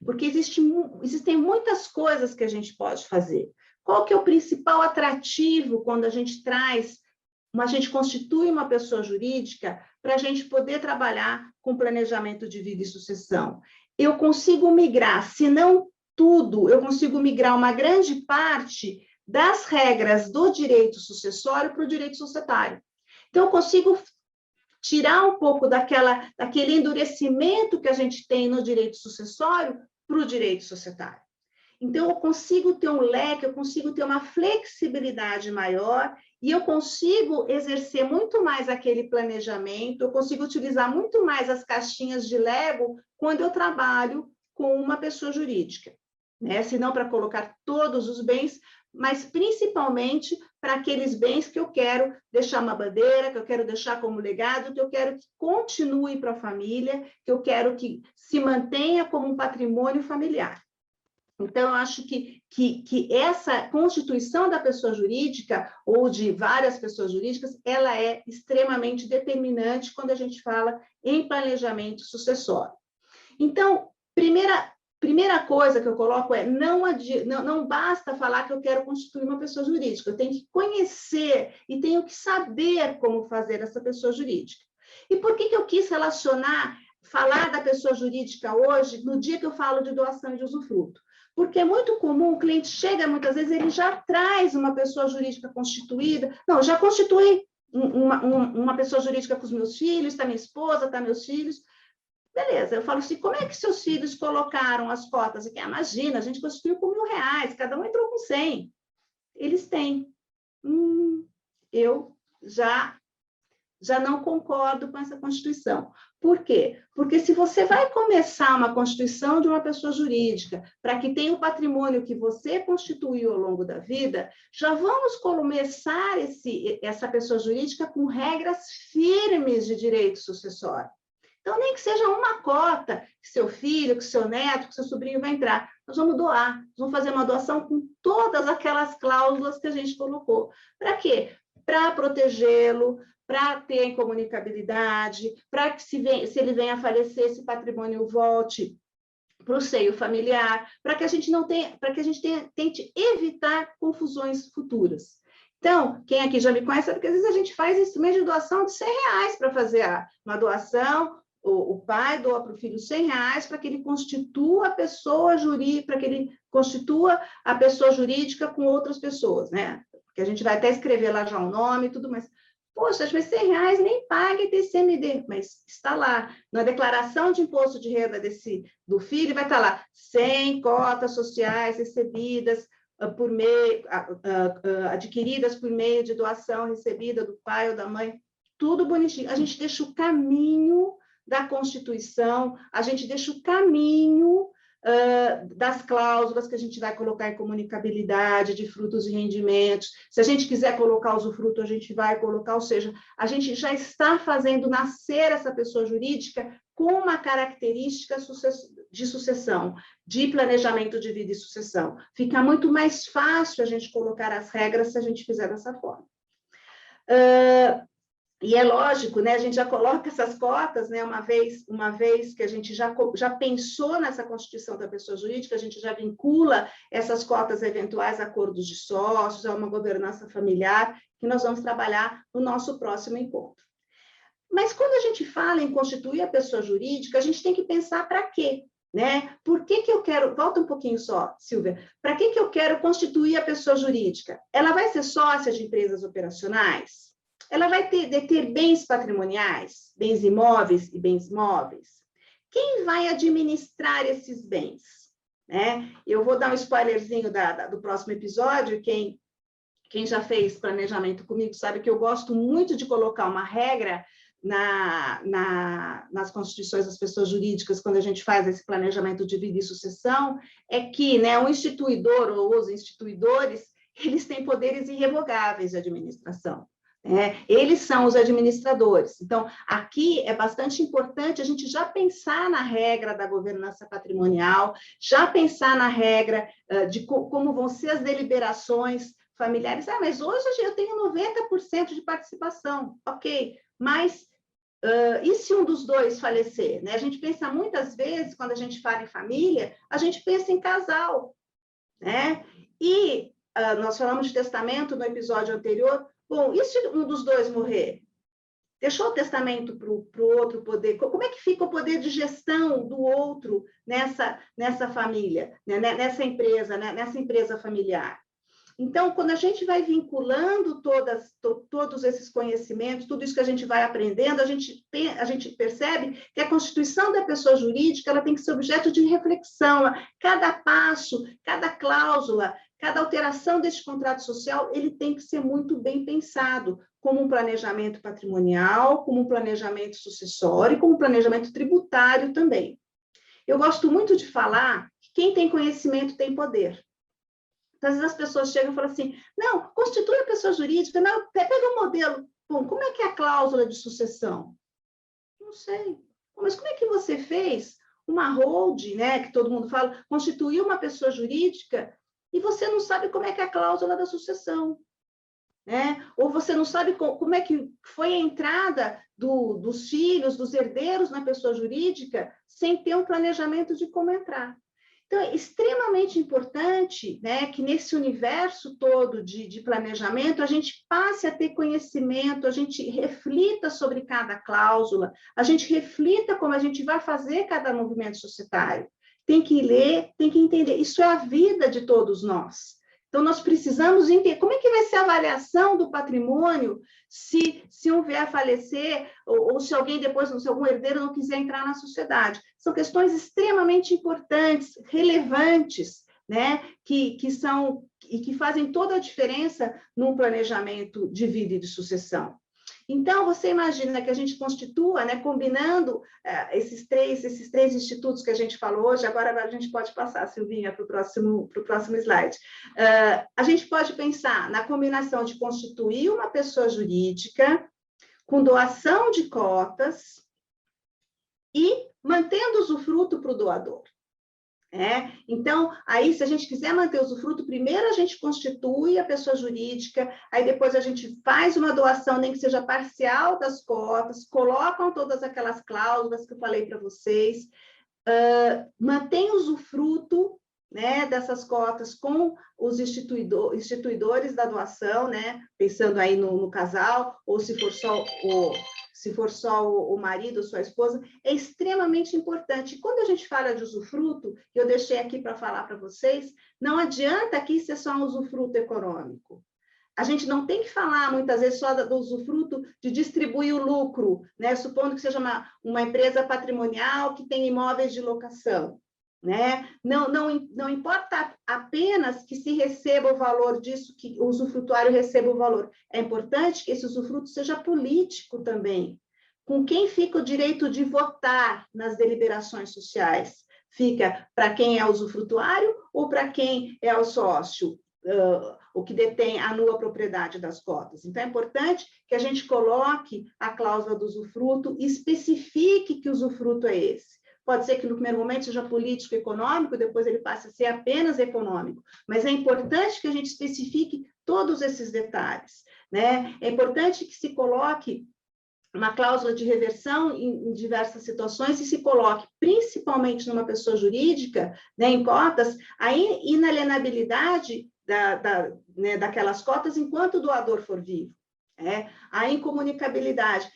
[SPEAKER 1] Porque existem muitas coisas que a gente pode fazer. Qual que é o principal atrativo quando a gente constitui uma pessoa jurídica para a gente poder trabalhar com planejamento de vida e sucessão? Eu consigo migrar, se não tudo, eu consigo migrar uma grande parte das regras do direito sucessório para o direito societário. Então, eu consigo tirar um pouco daquele endurecimento que a gente tem no direito sucessório para o direito societário. Então, eu consigo ter um leque, eu consigo ter uma flexibilidade maior e eu consigo exercer muito mais aquele planejamento, eu consigo utilizar muito mais as caixinhas de Lego quando eu trabalho com uma pessoa jurídica, se não para colocar todos os bens, mas principalmente para aqueles bens que eu quero deixar uma bandeira, que eu quero deixar como legado, que eu quero que continue para a família, que eu quero que se mantenha como um patrimônio familiar. Então, eu acho que essa constituição da pessoa jurídica, ou de várias pessoas jurídicas, ela é extremamente determinante quando a gente fala em planejamento sucessório. Então, primeira coisa que eu coloco é não basta falar que eu quero constituir uma pessoa jurídica, eu tenho que conhecer e tenho que saber como fazer essa pessoa jurídica. E por que eu quis falar da pessoa jurídica hoje, no dia que eu falo de doação e de usufruto? Porque é muito comum, o cliente chega, muitas vezes, ele já traz uma pessoa jurídica constituída. Não, já constituí uma pessoa jurídica com os meus filhos, está minha esposa, está meus filhos. Beleza, eu falo assim, como é que seus filhos colocaram as cotas? Imagina, a gente constituiu com R$1.000, cada um entrou com 100. Eles têm. Eu já não concordo com essa Constituição. Por quê? Porque se você vai começar uma Constituição de uma pessoa jurídica para que tenha o patrimônio que você constituiu ao longo da vida, já vamos começar essa pessoa jurídica com regras firmes de direito sucessório. Então, nem que seja uma cota que seu filho, que seu neto, que seu sobrinho vai entrar. Nós vamos doar, nós vamos fazer uma doação com todas aquelas cláusulas que a gente colocou. Para quê? Para protegê-lo, para ter incomunicabilidade, para que se ele venha a falecer, esse patrimônio volte para o seio familiar, para que a gente tente evitar confusões futuras. Então, quem aqui já me conhece sabe que às vezes a gente faz instrumento de doação de R$100 para fazer uma doação, o pai doa para o filho R$100 para que ele constitua a pessoa jurídica, para que ele constitua a pessoa jurídica com outras pessoas, né? Porque a gente vai até escrever lá já o nome e tudo mais. Poxa, mas R$100 nem paga ITCMD, mas está lá. Na declaração de imposto de renda do filho, vai estar lá 100 cotas sociais recebidas por meio, adquiridas por meio de doação recebida do pai ou da mãe, tudo bonitinho. A gente deixa o caminho da Constituição, a gente deixa o caminho das cláusulas que a gente vai colocar em comunicabilidade, de frutos e rendimentos. Se a gente quiser colocar usufruto, a gente vai colocar, ou seja, a gente já está fazendo nascer essa pessoa jurídica com uma característica de sucessão, de planejamento de vida e sucessão. Fica muito mais fácil a gente colocar as regras se a gente fizer dessa forma. E é lógico, né? A gente já coloca essas cotas, né? Uma vez que a gente já pensou nessa constituição da pessoa jurídica, a gente já vincula essas cotas eventuais a acordos de sócios, a uma governança familiar, que nós vamos trabalhar no nosso próximo encontro. Mas quando a gente fala em constituir a pessoa jurídica, a gente tem que pensar para quê? Né? Por que eu quero... Volta um pouquinho só, Silvia. Para que eu quero constituir a pessoa jurídica? Ela vai ser sócia de empresas operacionais? Ela vai deter bens patrimoniais, bens imóveis e bens móveis? Quem vai administrar esses bens? Né? Eu vou dar um spoilerzinho do próximo episódio. Quem já fez planejamento comigo sabe que eu gosto muito de colocar uma regra nas constituições das pessoas jurídicas, quando a gente faz esse planejamento de vida e sucessão, é que, né, o instituidor ou os instituidores, eles têm poderes irrevogáveis de administração. Eles são os administradores. Então, aqui é bastante importante a gente já pensar na regra da governança patrimonial, já pensar na regra de como vão ser as deliberações familiares. Mas hoje eu tenho 90% de participação. Ok, mas e se um dos dois falecer? Né? A gente pensa muitas vezes, quando a gente fala em família, a gente pensa em casal. Né? E nós falamos de testamento no episódio anterior. Bom, e se um dos dois morrer? Deixou o testamento para o outro poder? Como é que fica o poder de gestão do outro nessa família, né? Nessa empresa, né? Nessa empresa familiar? Então, quando a gente vai vinculando todos esses conhecimentos, tudo isso que a gente vai aprendendo, a gente percebe que a constituição da pessoa jurídica ela tem que ser objeto de reflexão. Cada passo, cada cláusula, cada alteração desse contrato social, ele tem que ser muito bem pensado, como um planejamento patrimonial, como um planejamento sucessório, como um planejamento tributário também. Eu gosto muito de falar que quem tem conhecimento tem poder. Então, às vezes as pessoas chegam e falam assim, não, constitui a pessoa jurídica, não, pega um modelo. Bom, como é que é a cláusula de sucessão? Não sei. Mas como é que você fez uma holding, né, que todo mundo fala, constituiu uma pessoa jurídica e você não sabe como é que é a cláusula da sucessão? né? Ou você não sabe como é que foi a entrada dos filhos, dos herdeiros na pessoa jurídica, sem ter um planejamento de como entrar. Então, é extremamente importante, né, que nesse universo todo de planejamento, a gente passe a ter conhecimento, a gente reflita sobre cada cláusula, a gente reflita como a gente vai fazer cada movimento societário. Tem que ler, tem que entender. Isso é a vida de todos nós. Então, nós precisamos entender como é que vai ser a avaliação do patrimônio se um vier a falecer ou se alguém depois, se algum herdeiro não quiser entrar na sociedade. São questões extremamente importantes, relevantes, né? que são e que fazem toda a diferença num planejamento de vida e de sucessão. Então, você imagina que a gente constitua, né, combinando esses três institutos que a gente falou hoje, agora a gente pode passar, Silvinha, para o próximo slide. A gente pode pensar na combinação de constituir uma pessoa jurídica com doação de cotas e mantendo usufruto para o doador. Então, aí, se a gente quiser manter o usufruto, primeiro a gente constitui a pessoa jurídica, aí depois a gente faz uma doação, nem que seja parcial das cotas, colocam todas aquelas cláusulas que eu falei para vocês, mantém o usufruto, né, dessas cotas com os instituidores da doação, né, pensando aí no casal, ou se for só o marido ou sua esposa, é extremamente importante. E quando a gente fala de usufruto, eu deixei aqui para falar para vocês, não adianta aqui ser só um usufruto econômico. A gente não tem que falar, muitas vezes, só do usufruto de distribuir o lucro, né? Supondo que seja uma empresa patrimonial que tem imóveis de locação. Né? Não importa apenas que se receba o valor disso, que o usufrutuário receba o valor. É importante que esse usufruto seja político também. Com quem fica o direito de votar nas deliberações sociais? Fica para quem é usufrutuário ou para quem é o sócio? O que detém a nua propriedade das cotas. Então, é importante que a gente coloque a cláusula do usufruto e especifique que usufruto é esse. Pode ser que no primeiro momento seja político e econômico, depois ele passe a ser apenas econômico, mas é importante que a gente especifique todos esses detalhes, né? É importante que se coloque uma cláusula de reversão em diversas situações e se coloque, principalmente numa pessoa jurídica, né, em cotas, a inalienabilidade daquelas cotas enquanto o doador for vivo. A incomunicabilidade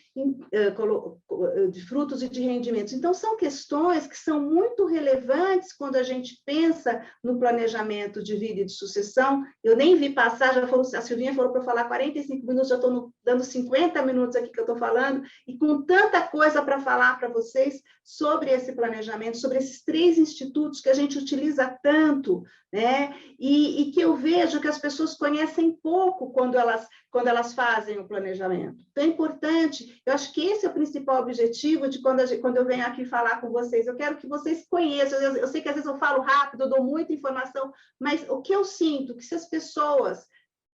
[SPEAKER 1] de frutos e de rendimentos. Então, são questões que são muito relevantes quando a gente pensa no planejamento de vida e de sucessão. Eu nem vi passar, já falou, a Silvinha falou para eu falar 45 minutos, já estou dando 50 minutos aqui que eu estou falando, e com tanta coisa para falar para vocês sobre esse planejamento, sobre esses 3 institutos que a gente utiliza tanto, né? E que eu vejo que as pessoas conhecem pouco quando elas fazem o planejamento. Então, é importante, eu acho que esse é o principal objetivo de quando eu venho aqui falar com vocês. Eu quero que vocês conheçam, eu sei que às vezes eu falo rápido, eu dou muita informação, mas o que eu sinto, que se as pessoas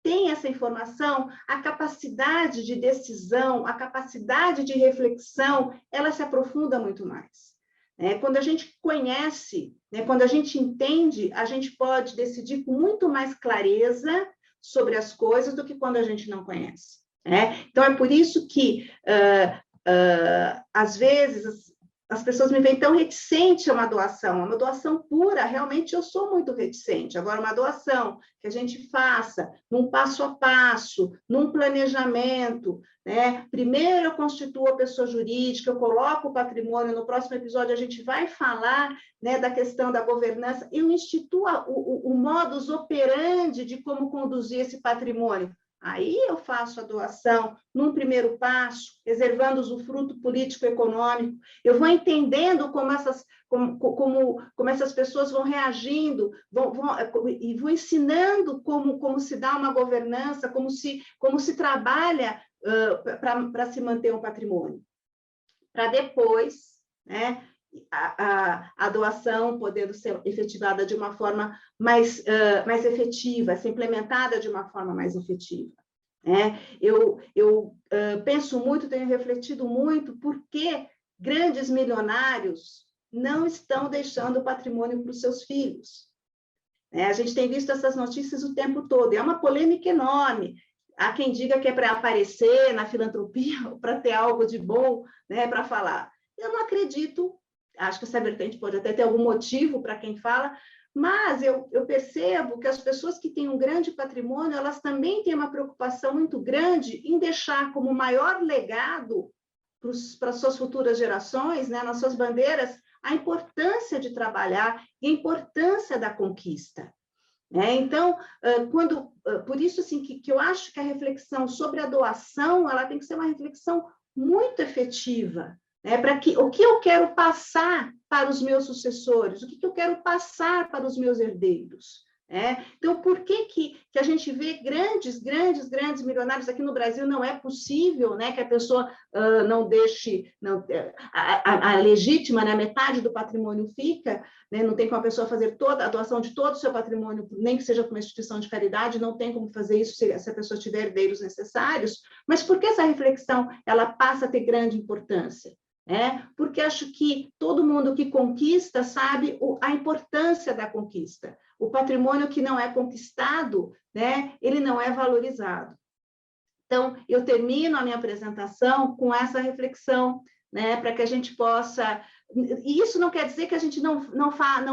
[SPEAKER 1] têm essa informação, a capacidade de decisão, a capacidade de reflexão, ela se aprofunda muito mais. Quando a gente conhece, quando a gente entende, a gente pode decidir com muito mais clareza sobre as coisas do que quando a gente não conhece. Então, é por isso que, às vezes, as pessoas me veem tão reticente a uma doação pura, realmente eu sou muito reticente. Agora, uma doação que a gente faça num passo a passo, num planejamento, Primeiro eu constituo a pessoa jurídica, eu coloco o patrimônio, no próximo episódio a gente vai falar da questão da governança, eu instituo o modus operandi de como conduzir esse patrimônio. Aí eu faço a doação num primeiro passo, reservando usufruto político-econômico. Eu vou entendendo como essas pessoas vão reagindo, e vou ensinando como se dá uma governança, como se trabalha para se manter um patrimônio. Para depois, a doação podendo ser efetivada de uma forma mais efetiva, ser implementada de uma forma mais efetiva. Eu penso muito, tenho refletido muito, por que grandes milionários não estão deixando patrimônio para os seus filhos. A gente tem visto essas notícias o tempo todo, é uma polêmica enorme. há quem diga que é para aparecer na filantropia, para ter algo de bom, né, para falar. Eu não acredito, acho que essa vertente pode até ter algum motivo para quem fala, mas eu percebo que as pessoas que têm um grande patrimônio, elas também têm uma preocupação muito grande em deixar como maior legado para as suas futuras gerações, né, nas suas bandeiras, a importância de trabalhar e a importância da conquista. Então, por isso assim, que eu acho que a reflexão sobre a doação ela tem que ser uma reflexão muito efetiva, né? Para que o que eu quero passar para os meus sucessores, o que eu quero passar para os meus herdeiros. Então, por que a gente vê grandes milionários aqui no Brasil? Não é possível, né, que a pessoa não deixe, a legítima, né, metade do patrimônio fica, né, não tem como a pessoa fazer toda a doação de todo o seu patrimônio, nem que seja para uma instituição de caridade, não tem como fazer isso se a pessoa tiver herdeiros necessários, mas por que essa reflexão ela passa a ter grande importância? Porque acho que todo mundo que conquista sabe a importância da conquista. O patrimônio que não é conquistado, né, ele não é valorizado. Então, eu termino a minha apresentação com essa reflexão, né, para que a gente possa... E isso não quer dizer que a gente não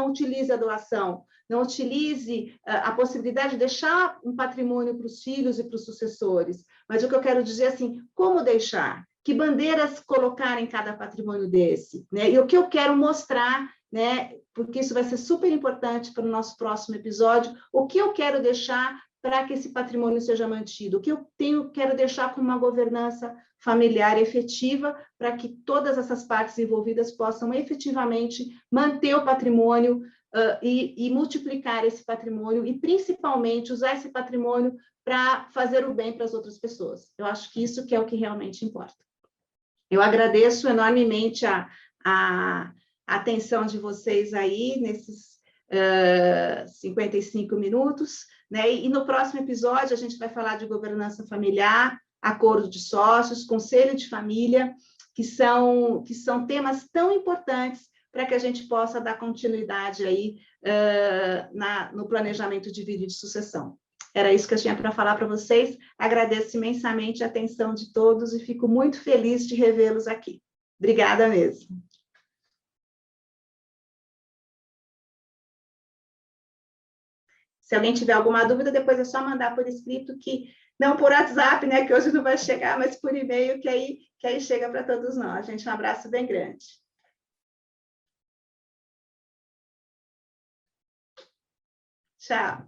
[SPEAKER 1] utilize a doação, não utilize a possibilidade de deixar um patrimônio para os filhos e para os sucessores, mas o que eu quero dizer assim, como deixar? Que bandeiras colocar em cada patrimônio desse, né? E o que eu quero mostrar, né? Porque isso vai ser super importante para o nosso próximo episódio, o que eu quero deixar para que esse patrimônio seja mantido, o que eu quero deixar como uma governança familiar efetiva, para que todas essas partes envolvidas possam efetivamente manter o patrimônio e multiplicar esse patrimônio e, principalmente, usar esse patrimônio para fazer o bem para as outras pessoas. Eu acho que isso que é o que realmente importa. Eu agradeço enormemente a atenção de vocês aí nesses 55 minutos, né? E no próximo episódio a gente vai falar de governança familiar, acordo de sócios, conselho de família, que são temas tão importantes para que a gente possa dar continuidade aí no planejamento de vida e de sucessão. Era isso que eu tinha para falar para vocês. Agradeço imensamente a atenção de todos e fico muito feliz de revê-los aqui. Obrigada mesmo. Se alguém tiver alguma dúvida, depois é só mandar por escrito, que não por WhatsApp, né, que hoje não vai chegar, mas por e-mail, que aí chega para todos nós. Gente, um abraço bem grande. Tchau.